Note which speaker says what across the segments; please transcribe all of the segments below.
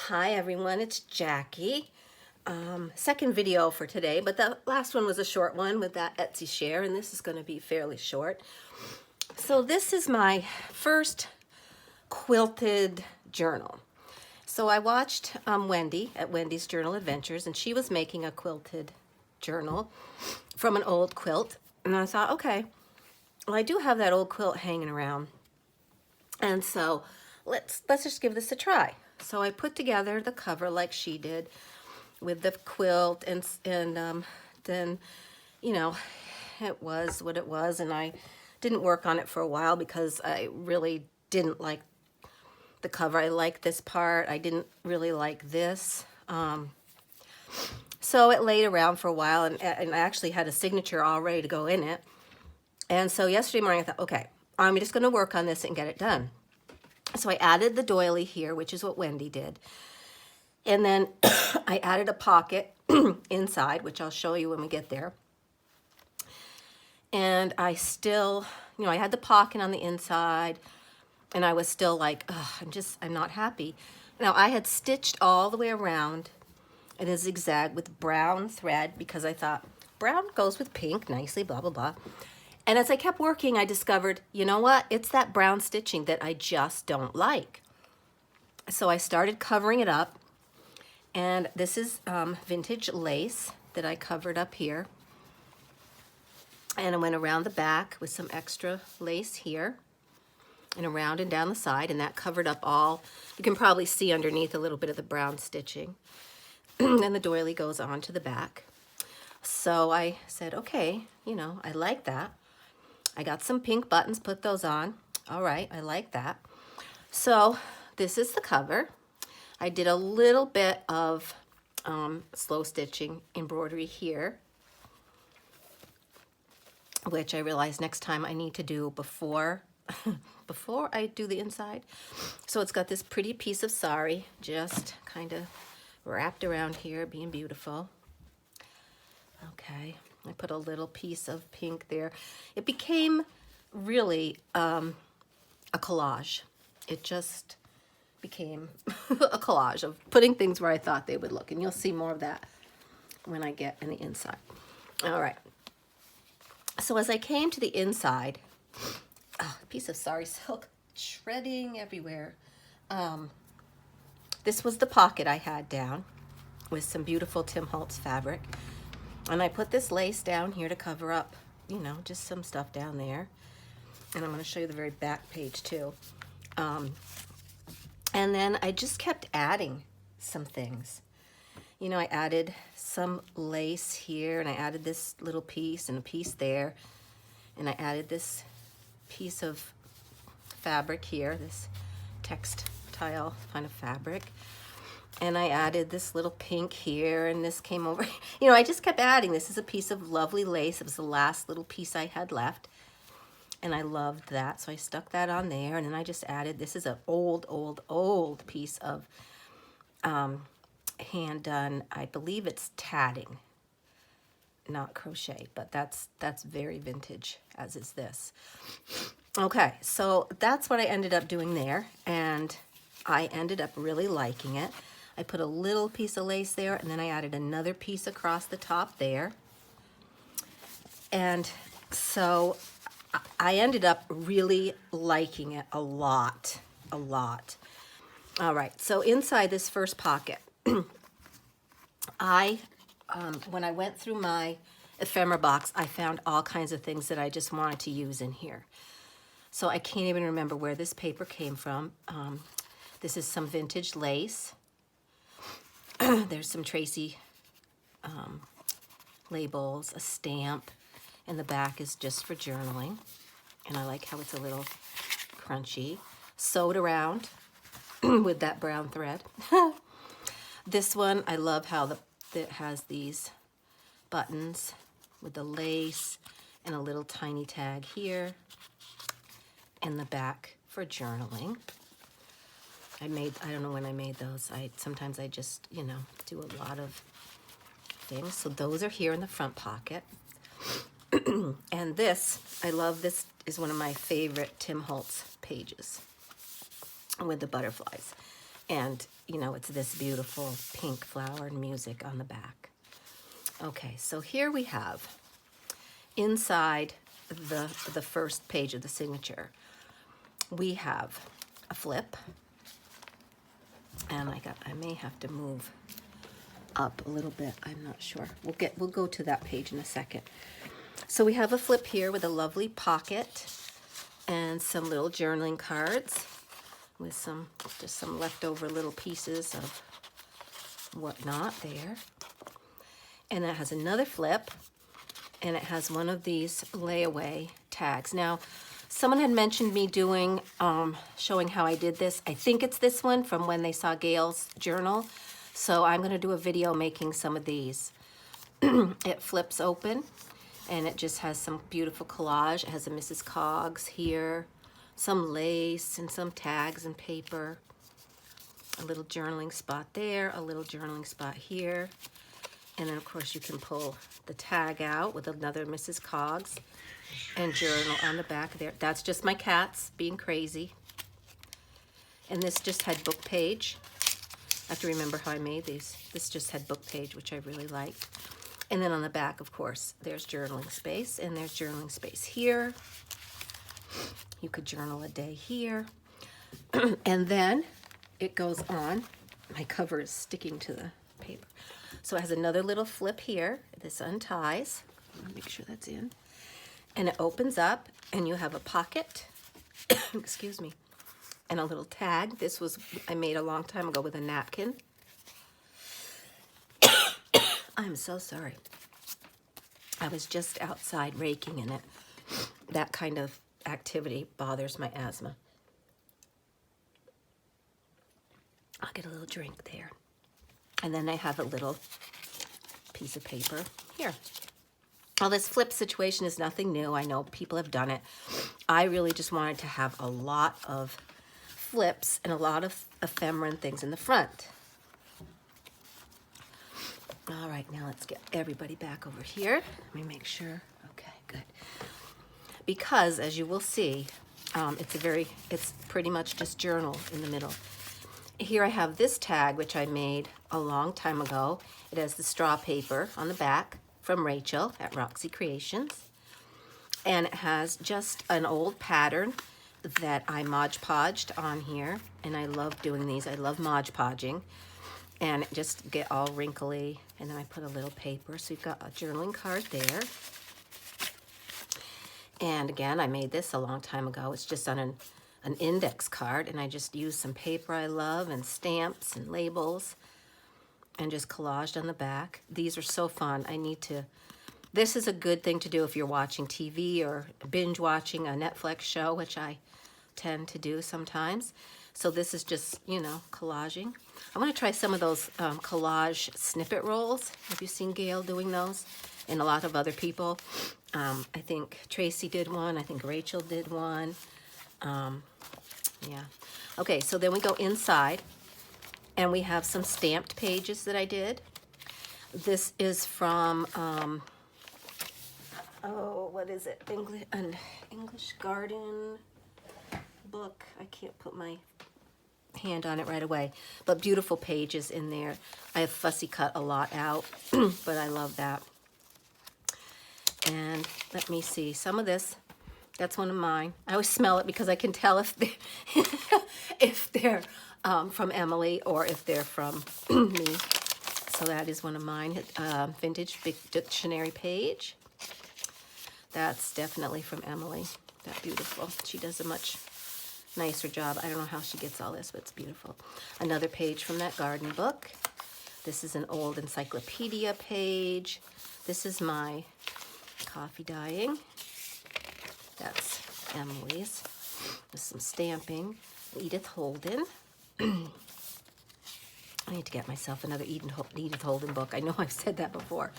Speaker 1: Hi everyone, it's Jackie. Second video for today, but the last one was a short one with that Etsy share, and this is going to be fairly short. So this is my first quilted journal. So I watched Wendy at Wendy's Journal Adventures, and she was making a quilted journal from an old quilt. And I thought, okay, well, I do have that old quilt hanging around, and so let's just give this a try. So I put together the cover like she did with the quilt, and then, you know, it was what it was, and I didn't work on it for a while because I really didn't like the cover. I liked this part. I didn't really like this. So it laid around for a while, and I actually had a signature all ready to go in it. And so yesterday morning I thought, okay, I'm just going to work on this and get it done. So I added the doily here, which is what Wendy did. And then I added a pocket inside, which I'll show you when we get there. And I still, I had the pocket on the inside, and I was still like, I'm not happy. Now I had stitched all the way around in a zigzag with brown thread because I thought brown goes with pink nicely, blah, blah, blah. And as I kept working, I discovered, you know what? It's that brown stitching that I just don't like. So I started covering it up. And this is vintage lace that I covered up here. And I went around the back with some extra lace here. And around and down the side. And that covered up all. You can probably see underneath a little bit of the brown stitching. And the doily goes on to the back. So I said, okay, I like that. I got some pink buttons, put those on. All right, I like that. So this is the cover. I did a little bit of slow stitching embroidery here, which I realize next time I need to do before I do the inside. So it's got this pretty piece of sari just kind of wrapped around here, being beautiful. Okay. I put a little piece of pink there. It became really a collage. It just became a collage of putting things where I thought they would look. And you'll see more of that when I get in the inside. All right. So as I came to the inside, a piece of sari silk shredding everywhere. This was the pocket I had down with some beautiful Tim Holtz fabric. And I put this lace down here to cover up, just some stuff down there. And I'm going to show you the very back page too. And then I just kept adding some things. I added some lace here, and I added this little piece and a piece there. And I added this piece of fabric here, this textile kind of fabric. And I added this little pink here, and this came over. I just kept adding. This is a piece of lovely lace. It was the last little piece I had left. And I loved that, so I stuck that on there. And then I just added, this is an old piece of hand-done, I believe it's tatting, not crochet, but that's very vintage, as is this. Okay, so that's what I ended up doing there, and I ended up really liking it. I put a little piece of lace there, and then I added another piece across the top there. And so I ended up really liking it a lot. All right, so inside this first pocket, when I went through my ephemera box, I found all kinds of things that I just wanted to use in here. So I can't even remember where this paper came from. This is some vintage lace. There's some Tracy labels, a stamp, and the back is just for journaling. And I like how it's a little crunchy. Sewed around with that brown thread. This one, I love how it has these buttons with the lace and a little tiny tag here. And the back for journaling. I don't know when I made those. Sometimes I just, do a lot of things. So those are here in the front pocket. And this, I love this, is one of my favorite Tim Holtz pages with the butterflies. And, you know, it's this beautiful pink flower and music on the back. Okay, so here we have inside the first page of the signature, we have a flip, and I may have to move up a little bit. I'm not sure. We'll go to that page in a second. So we have a flip here with a lovely pocket and some little journaling cards with just some leftover little pieces of whatnot there. And it has another flip, and it has one of these layaway tags. Now, someone had mentioned me doing, showing how I did this. I think it's this one from when they saw Gail's journal. So I'm gonna do a video making some of these. It flips open, and it just has some beautiful collage. It has a Mrs. Coggs here, some lace and some tags and paper, a little journaling spot there, a little journaling spot here. And then of course you can pull the tag out with another Mrs. Coggs and journal on the back there. That's just my cats being crazy. And this just had book page. I have to remember how I made these. This just had book page, which I really liked. And then on the back, of course, there's journaling space, and there's journaling space here. You could journal a day here. And then it goes on. My cover is sticking to the paper. So it has another little flip here. This unties. Make sure that's in. And it opens up, and you have a pocket. Excuse me. And a little tag. This was I made a long time ago with a napkin. I'm so sorry. I was just outside raking in it. That kind of activity bothers my asthma. I'll get a little drink there. And then I have a little piece of paper here. Well, this flip situation is nothing new. I know people have done it. I really just wanted to have a lot of flips and a lot of ephemeral things in the front. All right, now let's get everybody back over here. Let me make sure. Okay, good. Because as you will see, it's pretty much just journal in the middle. Here I have this tag, which I made a long time ago. It has the straw paper on the back from Rachel at Roxy Creations. And it has just an old pattern that I Mod Podged on here. And I love doing these. I love Mod Podging. And just get all wrinkly. And then I put a little paper. So you've got a journaling card there. And again, I made this a long time ago. It's just on an index card, and I just used some paper I love and stamps and labels and just collaged on the back. These are so fun. This is a good thing to do if you're watching TV or binge watching a Netflix show, which I tend to do sometimes. So this is just, you know, collaging. I want to try some of those collage snippet rolls. Have you seen Gail doing those? And a lot of other people. I think Tracy did one. I think Rachel did one. Yeah. Okay, so then we go inside, and we have some stamped pages that I did. This is from, what is it? An English Garden book. I can't put my hand on it right away, but beautiful pages in there. I have fussy cut a lot out, but I love that. And let me see, some of this, that's one of mine. I always smell it because I can tell if they're from Emily or if they're from me. So that is one of mine. Vintage Big Dictionary page. That's definitely from Emily. That's beautiful. She does a much nicer job. I don't know how she gets all this, but it's beautiful. Another page from that garden book. This is an old encyclopedia page. This is my coffee dyeing. That's Emily's. With some stamping. Edith Holden. I need to get myself another Edith Holden book. I know I've said that before.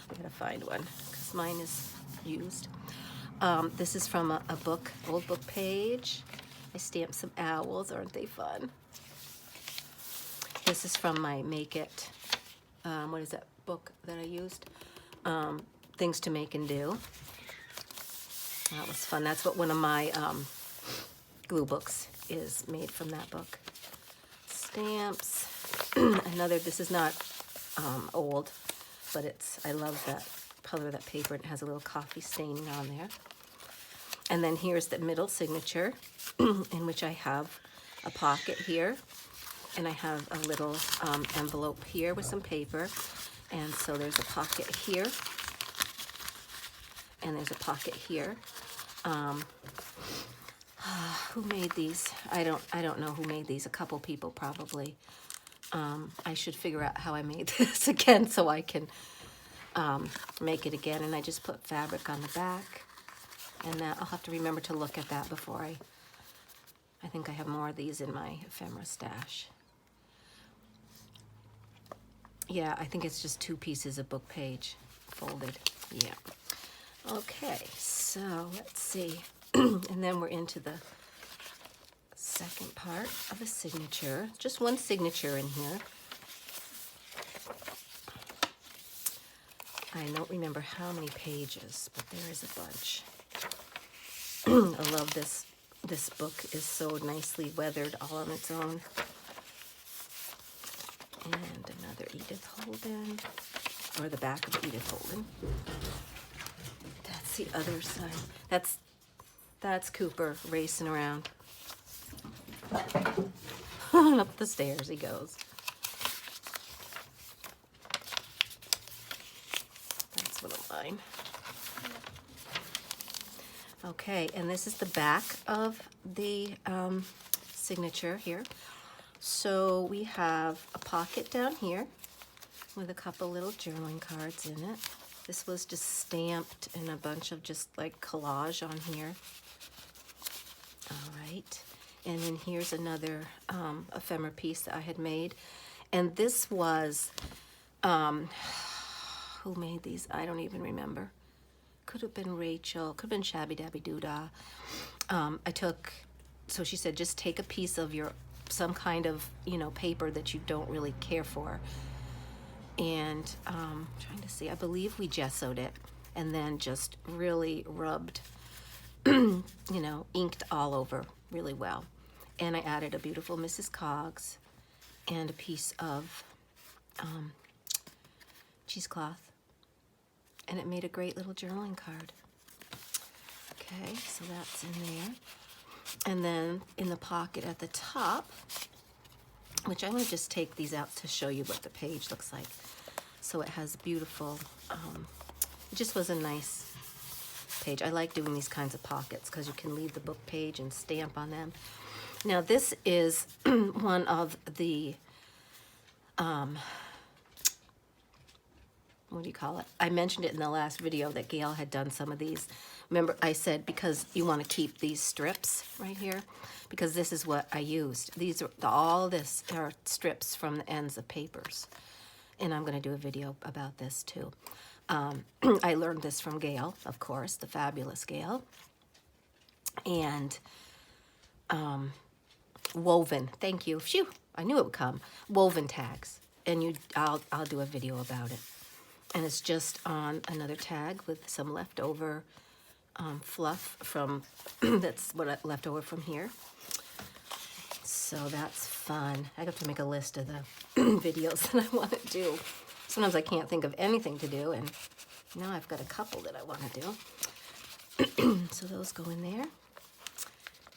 Speaker 1: I'm going to find one because mine is used. This is from a book, old book page. I stamped some owls. Aren't they fun? This is from my Make It, what is that book that I used? Things to Make and Do. That was fun. That's what one of my glue books is made from, that book. stamps. Another, this is not old, but I love that color of that paper. It has a little coffee staining on there. And then here's the middle signature, in which I have a pocket here, and I have a little envelope here with some paper. And so there's a pocket here, and there's a pocket here. Who made these? I don't know who made these. A couple people probably. I should figure out how I made this again so I can make it again. And I just put fabric on the back, and that I'll have to remember to look at that before I think I have more of these in my ephemera stash. Yeah, I think it's just 2 pieces of book page folded. Yeah. Okay, so let's see. And then we're into the second part of a signature. Just one signature in here. I don't remember how many pages, but there is a bunch. I love this. This book is so nicely weathered all on its own. And another Edith Holden, or the back of Edith Holden. That's the other side. That's Cooper racing around. Up the stairs he goes. That's one of mine. Okay, and this is the back of the signature here. So we have a pocket down here with a couple little journaling cards in it. This was just stamped and a bunch of just like collage on here. All right. And then here's another ephemera piece that I had made. And this was, who made these? I don't even remember. Could have been Rachel, could have been Shabby Dabby Doodah. So she said, just take a piece of some kind of, paper that you don't really care for. And I'm trying to see, I believe we gessoed it and then just really rubbed, inked all over really well. And I added a beautiful Mrs. Coggs and a piece of cheesecloth. And it made a great little journaling card. Okay, so that's in there. And then in the pocket at the top, which I'm going to just take these out to show you what the page looks like. So it has beautiful, it just was a nice page. I like doing these kinds of pockets because you can leave the book page and stamp on them. Now this is one of the, what do you call it? I mentioned it in the last video that Gail had done some of these. Remember, I said because you want to keep these strips right here, because this is what I used. These are all this are strips from the ends of papers, and I'm going to do a video about this too. I learned this from Gail, of course, the fabulous Gail, and woven. Thank you. Phew! I knew it would come. Woven tags, and I'll do a video about it. And it's just on another tag with some leftover fluff from, that's what I left over from here. So that's fun. I have to make a list of the videos that I want to do. Sometimes I can't think of anything to do, and now I've got a couple that I want to do. So those go in there.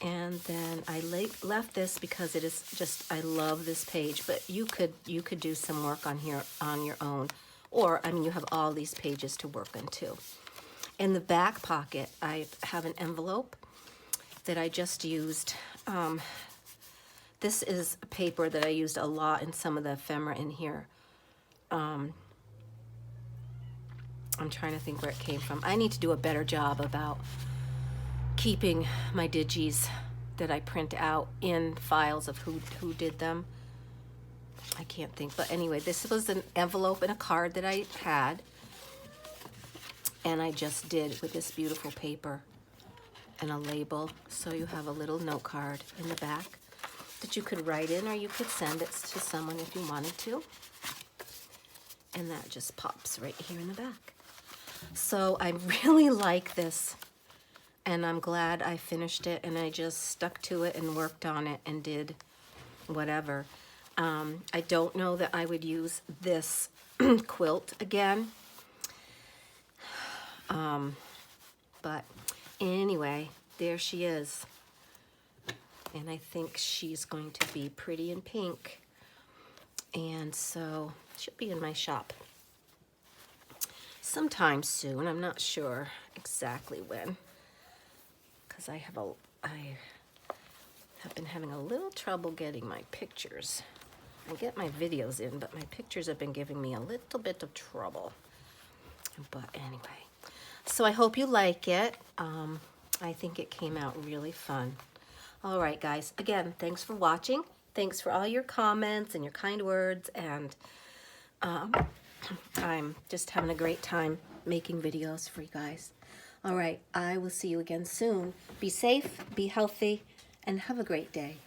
Speaker 1: And then I left this because it is just, I love this page, but you could do some work on here on your own. Or, I mean, you have all these pages to work on too. In the back pocket, I have an envelope that I just used. This is a paper that I used a lot in some of the ephemera in here. I'm trying to think where it came from. I need to do a better job about keeping my digis that I print out in files of who did them. I can't think, but anyway, this was an envelope and a card that I had, and I just did with this beautiful paper and a label. So you have a little note card in the back that you could write in, or you could send it to someone if you wanted to. And that just pops right here in the back. So I really like this, and I'm glad I finished it, and I just stuck to it and worked on it and did whatever. I don't know that I would use this quilt again. But anyway, there she is. And I think she's going to be pretty in pink. And so she'll be in my shop sometime soon. I'm not sure exactly when, because I have been having a little trouble getting my pictures. I get my videos in, but my pictures have been giving me a little bit of trouble. But anyway, so I hope you like it. I think it came out really fun. All right, guys. Again, thanks for watching. Thanks for all your comments and your kind words. And I'm just having a great time making videos for you guys. All right, I will see you again soon. Be safe, be healthy, and have a great day.